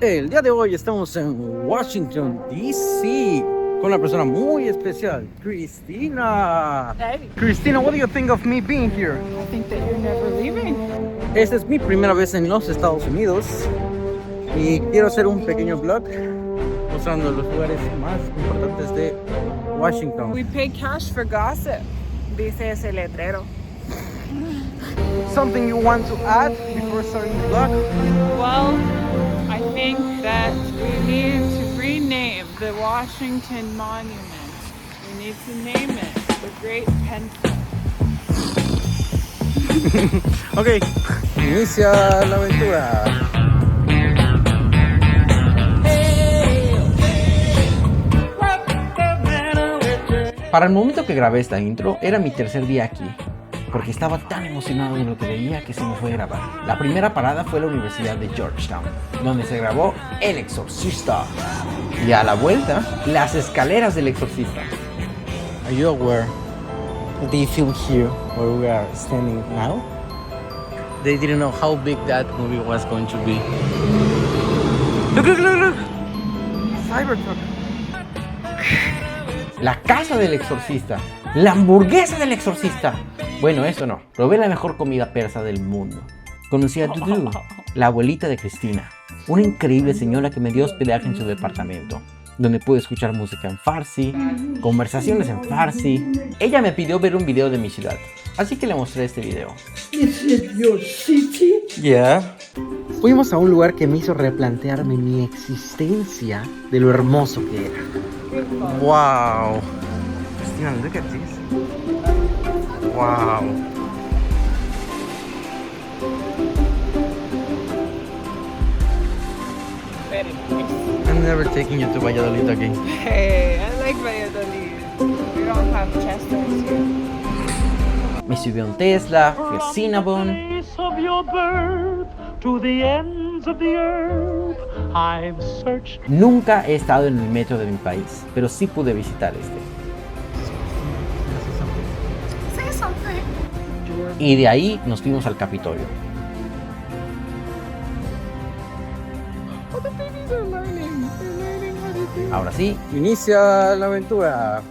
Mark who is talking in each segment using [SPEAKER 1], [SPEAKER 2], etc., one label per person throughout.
[SPEAKER 1] El día de hoy estamos en Washington, D.C. con una persona muy especial, Cristina.
[SPEAKER 2] Hey,
[SPEAKER 1] Cristina, what do you think of me being here?
[SPEAKER 2] I think that you're never leaving.
[SPEAKER 1] Esta es mi primera vez en los Estados Unidos y quiero hacer un pequeño vlog mostrando los lugares más importantes de Washington.
[SPEAKER 2] We pay cash for gossip, dice ese letrero.
[SPEAKER 1] Something you want to add before starting the vlog?
[SPEAKER 2] Well, I think that we need to rename the Washington Monument. We need to name it the Great Pencil.
[SPEAKER 1] Ok, inicia la aventura. Para el momento que grabé esta intro, era mi tercer día aquí, porque estaba tan emocionado de lo que veía que se me fue a grabar. La primera parada fue la Universidad de Georgetown, donde se grabó El Exorcista. Y a la vuelta, las escaleras del Exorcista. Are you aware? Do you feel here where we are standing now? They didn't know how big that movie was going to be. Look, look, look, look! Cybertruck. La casa del exorcista. La hamburguesa del exorcista. Bueno, eso no. Probé la mejor comida persa del mundo. Conocí a Dudu, la abuelita de Cristina. Una increíble señora que me dio hospedaje en su departamento, donde pude escuchar música en farsi, conversaciones en farsi. Ella me pidió ver un video de mi ciudad, así que le mostré este video.
[SPEAKER 3] Is it your city?
[SPEAKER 1] Yeah. Fuimos a un lugar que me hizo replantearme mi existencia de lo hermoso que era. Wow. Cristina, look at this. Wow.
[SPEAKER 2] Very nice.
[SPEAKER 1] I'm never taking you to Valladolid again.
[SPEAKER 2] Hey, I like Valladolid. We don't have chestnuts here.
[SPEAKER 1] Me subí a un Tesla, fui a Cinnabon.
[SPEAKER 4] Of your birth to the ends of the earth, I've searched.
[SPEAKER 1] Nunca he estado en el metro de mi país, pero sí pude visitar este.
[SPEAKER 2] Say something.
[SPEAKER 1] Y de ahí nos fuimos al Capitolio.
[SPEAKER 2] Oh, the babies are learning. They're learning how to do.
[SPEAKER 1] Ahora sí, inicia la aventura.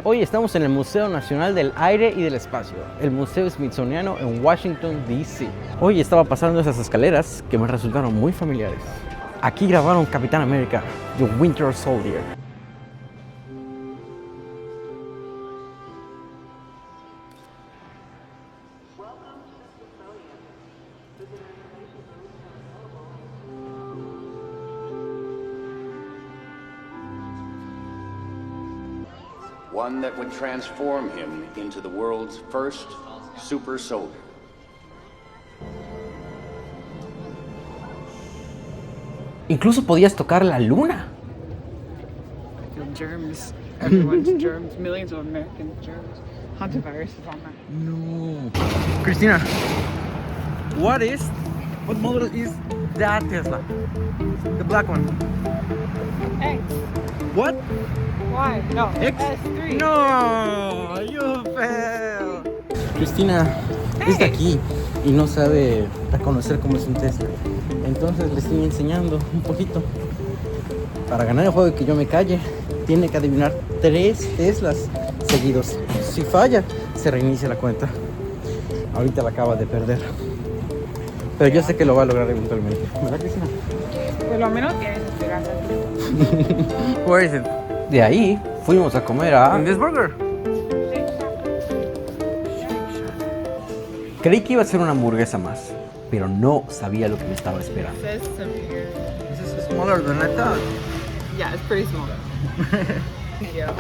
[SPEAKER 1] Hoy estamos en el Museo Nacional del Aire y del Espacio, el Museo Smithsoniano en Washington, D.C. Hoy estaba pasando esas escaleras que me resultaron muy familiares. Aquí grabaron Capitán América, The Winter Soldier.
[SPEAKER 5] One that would transform him into the world's first super soldier.
[SPEAKER 1] Incluso podías tocar la luna.
[SPEAKER 2] I feel germs. Everyone's germs. Millions of American germs. Hantavirus is on that.
[SPEAKER 1] No. Cristina, what model is that Tesla? The black one.
[SPEAKER 2] X.
[SPEAKER 1] What?
[SPEAKER 2] Y. No.
[SPEAKER 1] X?
[SPEAKER 2] S3.
[SPEAKER 1] No, you fail. Cristina es de aquí y no sabe reconocer cómo es un Tesla. Entonces le estoy enseñando un poquito. Para ganar el juego y que yo me calle, tiene que adivinar 3 Teslas seguidos. Si falla, se reinicia la cuenta. Ahorita la acaba de perder. Pero yo sé que lo va a lograr eventualmente. ¿Verdad, Cristina?
[SPEAKER 2] Por lo menos tienes esperanza.
[SPEAKER 1] Where is it? De ahí fuimos a comer a this burger. Creí que iba a ser una hamburguesa más, pero no sabía lo que me estaba esperando.
[SPEAKER 2] Says some here.
[SPEAKER 1] This is smaller than I thought.
[SPEAKER 2] Yeah, it's pretty small. Yeah.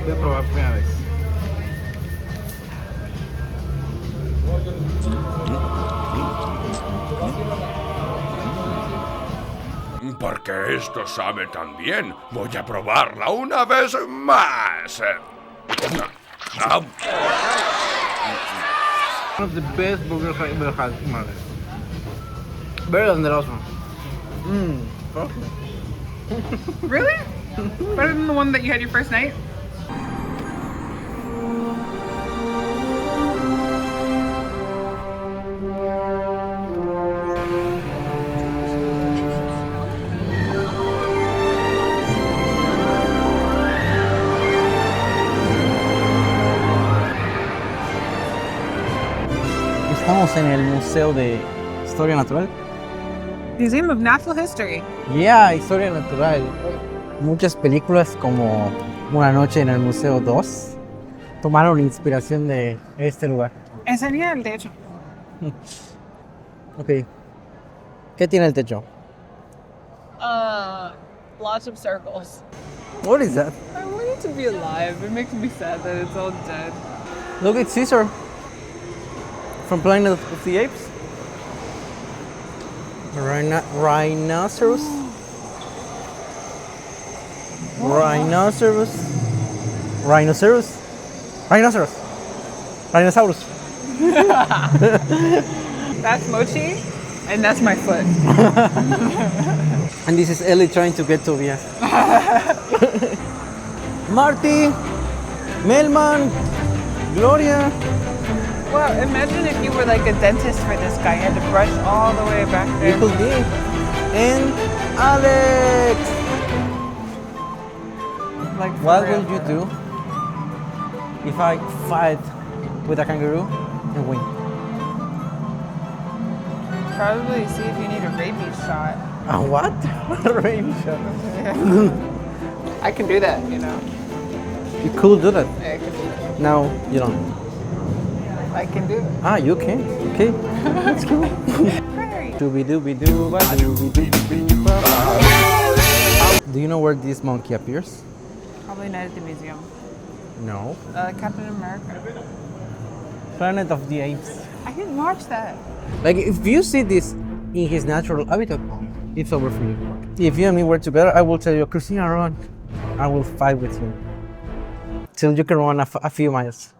[SPEAKER 1] Voy a probar primera vez.
[SPEAKER 6] Porque esto sabe tan bien, voy a probarla una vez más. Ah,
[SPEAKER 1] One of the best burgers I ever had in my life. Better than the last one.
[SPEAKER 2] Really? Better than the one that you had your first night?
[SPEAKER 1] Estamos en el Museo de Historia Natural.
[SPEAKER 2] Museum of Natural History.
[SPEAKER 1] Yeah, Historia Natural. Muchas películas como Una noche en el Museo 2 tomaron inspiración de este lugar.
[SPEAKER 2] Enseña el techo.
[SPEAKER 1] Ok. ¿Qué tiene el techo?
[SPEAKER 2] Lots of circles.
[SPEAKER 1] What is that?
[SPEAKER 2] I want it to be alive. It makes me sad that it's all dead.
[SPEAKER 1] Look, it's Caesar from Planet of the Apes. Rhinoceros. Rhinoceros. Rhinoceros. Rhinoceros. Rhinoceros.
[SPEAKER 2] That's Mochi, and that's my foot.
[SPEAKER 1] And this is Ellie trying to get Tobias. Marty, Melman, Gloria.
[SPEAKER 2] Well, imagine if you were like a dentist for this guy. You had to brush all the way back there.
[SPEAKER 1] It could be. And Alex.
[SPEAKER 2] Like, for
[SPEAKER 1] What
[SPEAKER 2] real.
[SPEAKER 1] will you do if I fight with a kangaroo and win?
[SPEAKER 2] Probably see if you need a rabies shot.
[SPEAKER 1] A what? A rain shot.
[SPEAKER 2] I can do that, you know.
[SPEAKER 1] You could do that.
[SPEAKER 2] I can do that.
[SPEAKER 1] No, you don't.
[SPEAKER 2] I can do it.
[SPEAKER 1] Ah, you can. Okay. Let's go.
[SPEAKER 2] Prairie.
[SPEAKER 1] Dooby dooby doo ba dooby dooby doo ba. Do you know where this monkey appears?
[SPEAKER 2] Probably not at the museum.
[SPEAKER 1] No.
[SPEAKER 2] Captain America.
[SPEAKER 1] Planet of the Apes.
[SPEAKER 2] I didn't watch that.
[SPEAKER 1] Like, if you see this in his natural habitat, it's over for you. If you and me were together, I will tell you, Christina, run. I will fight with you. Till you can run a few miles.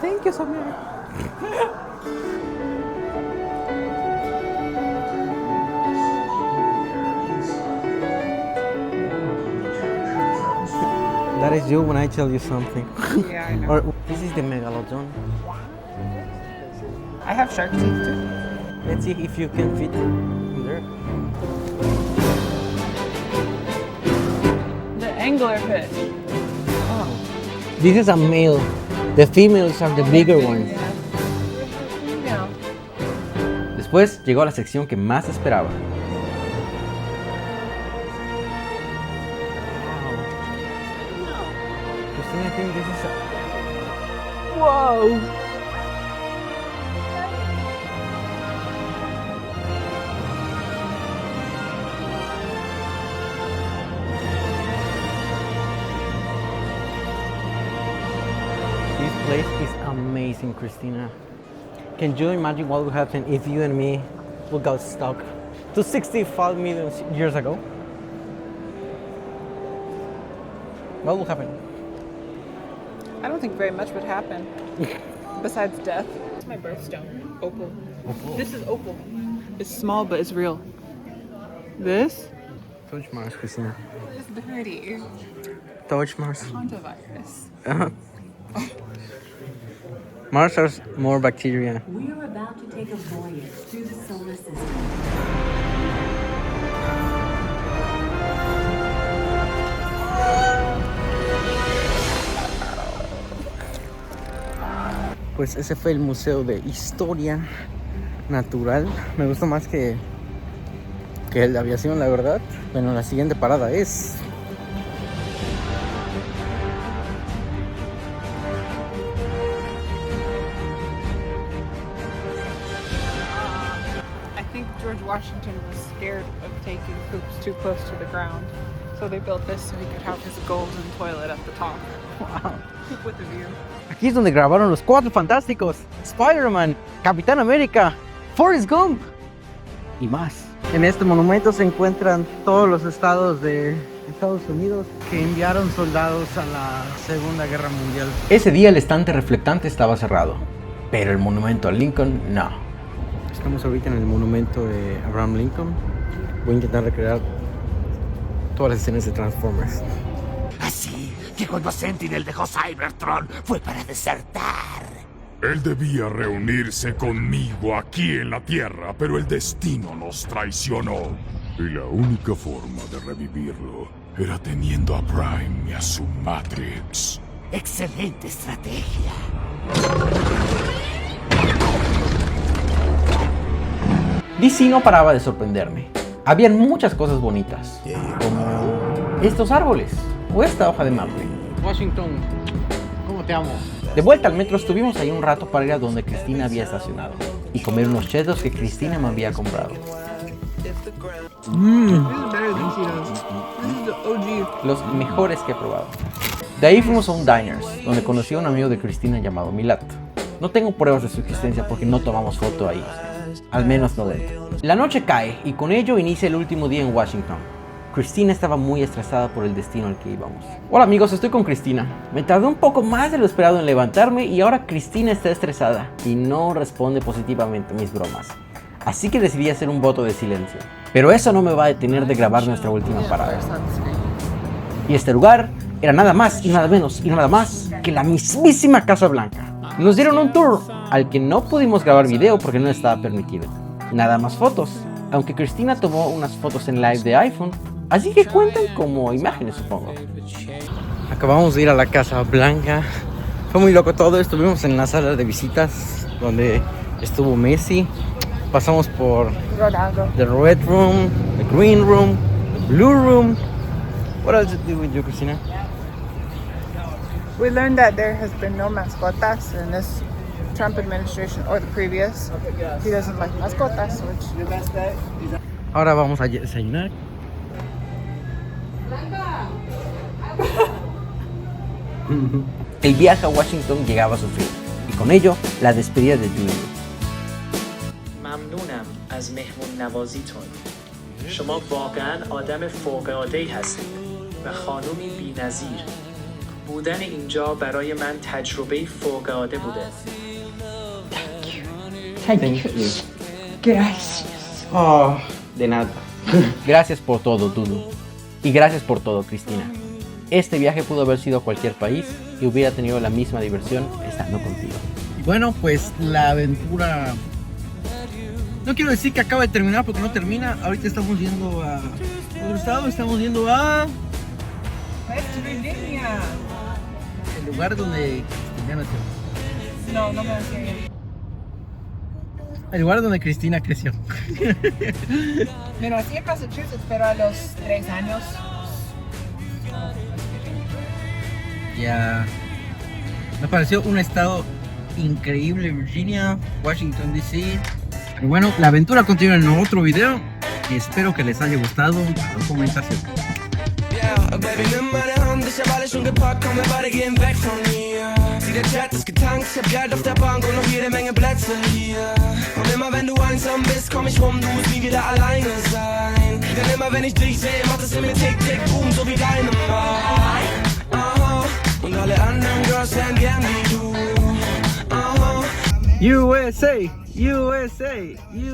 [SPEAKER 1] Thank you, Samir. That is you when I tell you something.
[SPEAKER 2] Yeah, I know.
[SPEAKER 1] Or this is the megalodon.
[SPEAKER 2] I have shark teeth too.
[SPEAKER 1] Let's see if you can fit in there.
[SPEAKER 2] The anglerfish.
[SPEAKER 1] This is a male. The females are the bigger ones.
[SPEAKER 2] Yeah.
[SPEAKER 1] Después llegó a la sección que más esperaba. Christina, I think this is a... Whoa! This place is amazing, Christina. Can you imagine what would happen if you and me would got stuck to 65 million years ago? What would happen?
[SPEAKER 2] I don't think very much would happen. Besides death. It's my birthstone. Opal. This is opal. It's small, but it's real. This
[SPEAKER 1] Touch Mars, Christina.
[SPEAKER 2] is dirty.
[SPEAKER 1] Touch Mars.
[SPEAKER 2] Hantavirus.
[SPEAKER 1] Mars has more bacteria.
[SPEAKER 7] We are about to take a voyage through the solar system.
[SPEAKER 1] Pues ese fue el Museo de Historia Natural. Me gustó más que el de aviación, la verdad. Bueno, la siguiente parada es...
[SPEAKER 2] I think George Washington was scared of taking poops too close to the ground. So they built this so he could have his golden toilet at the top.
[SPEAKER 1] Wow.
[SPEAKER 2] With a view.
[SPEAKER 1] Aquí es donde grabaron los Cuatro Fantásticos, Spider-Man, Capitán América, Forrest Gump y más. En este monumento se encuentran todos los estados de Estados Unidos que enviaron soldados a la Segunda Guerra Mundial. Ese día el estante reflectante estaba cerrado, pero el monumento a Lincoln no. Estamos ahorita en el monumento de Abraham Lincoln. Voy a intentar recrear todas las escenas de Transformers.
[SPEAKER 8] Así que cuando Sentinel dejó Cybertron fue para desertar.
[SPEAKER 6] Él debía reunirse conmigo aquí en la Tierra, pero el destino nos traicionó. Y la única forma de revivirlo era teniendo a Prime y a su Matrix.
[SPEAKER 8] Excelente estrategia.
[SPEAKER 1] DC no paraba de sorprenderme. Habían muchas cosas bonitas, como estos árboles o esta hoja de maple. Washington, ¿cómo te amo? De vuelta al metro estuvimos ahí un rato para ir a donde Cristina había estacionado y comer unos chetos que Cristina me había comprado. Los mejores que he probado. De ahí fuimos a un Diners, donde conocí a un amigo de Cristina llamado Milat. No tengo pruebas de su existencia porque no tomamos foto ahí, al menos no dentro. La noche cae y con ello inicia el último día en Washington. Cristina estaba muy estresada por el destino al que íbamos. Hola amigos, estoy con Cristina. Me tardé un poco más de lo esperado en levantarme y ahora Cristina está estresada y no responde positivamente a mis bromas. Así que decidí hacer un voto de silencio. Pero eso no me va a detener de grabar nuestra última parada. Y este lugar era nada más y nada menos y nada más que la mismísima Casa Blanca. Nos dieron un tour al que no pudimos grabar video porque no estaba permitido. Nada más fotos, aunque Cristina tomó unas fotos en live de iPhone, así que cuentan como imágenes, supongo. Acabamos de ir a la Casa Blanca. Fue muy loco todo. Estuvimos en la sala de visitas donde estuvo Messi. Pasamos por the Red Room, the Green Room, the Blue Room. What else did we do, Cristina?
[SPEAKER 2] We learned that there has been no mascotas in this Trump administration or the previous. He doesn't like mascotas, which...
[SPEAKER 1] Ahora vamos a desayunar. El viaje a Washington llegaba a su fin y con ello la despedida de Junior.
[SPEAKER 9] ممنونم از مهمون نوازیتون. شما واقعاً آدم فوق‌العاده‌ای هستید و خانومی بی‌نظیر. بودن اینجا برای من تجربه فوق‌العاده بوده.
[SPEAKER 1] Thank you. Gracias. Oh, de nada. Gracias por todo, Dudu. Y gracias por todo, Cristina. Este viaje pudo haber sido a cualquier país y hubiera tenido la misma diversión estando contigo. Y bueno, pues la aventura... No quiero decir que acaba de terminar porque no termina. Ahorita estamos yendo a otro estado, estamos yendo a...
[SPEAKER 2] West Virginia.
[SPEAKER 1] El lugar donde Cristina nació.
[SPEAKER 2] No, no me sé.
[SPEAKER 1] El lugar donde Cristina creció.
[SPEAKER 2] Pero así en Massachusetts, pero a los 3 años.
[SPEAKER 1] Ya. Me pareció un estado increíble, Virginia, Washington DC. Pero bueno, la aventura continúa en otro video y espero que les haya gustado la documentación.
[SPEAKER 10] Ich hab alles schon gepackt, komm, wir beide gehen weg von hier. Sieh, der Chat ist getankt, ich hab Geld auf der Bank und noch jede Menge Plätze hier. Und immer wenn du einsam bist, komm ich rum, du musst nie wieder alleine sein. Denn immer wenn ich dich sehe, macht es in mir tick, tick, boom, so wie deine Aha. Und alle anderen Girls wären gern wie du. Aha.
[SPEAKER 1] USA, USA,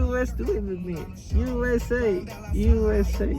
[SPEAKER 1] US to live with me. USA, USA.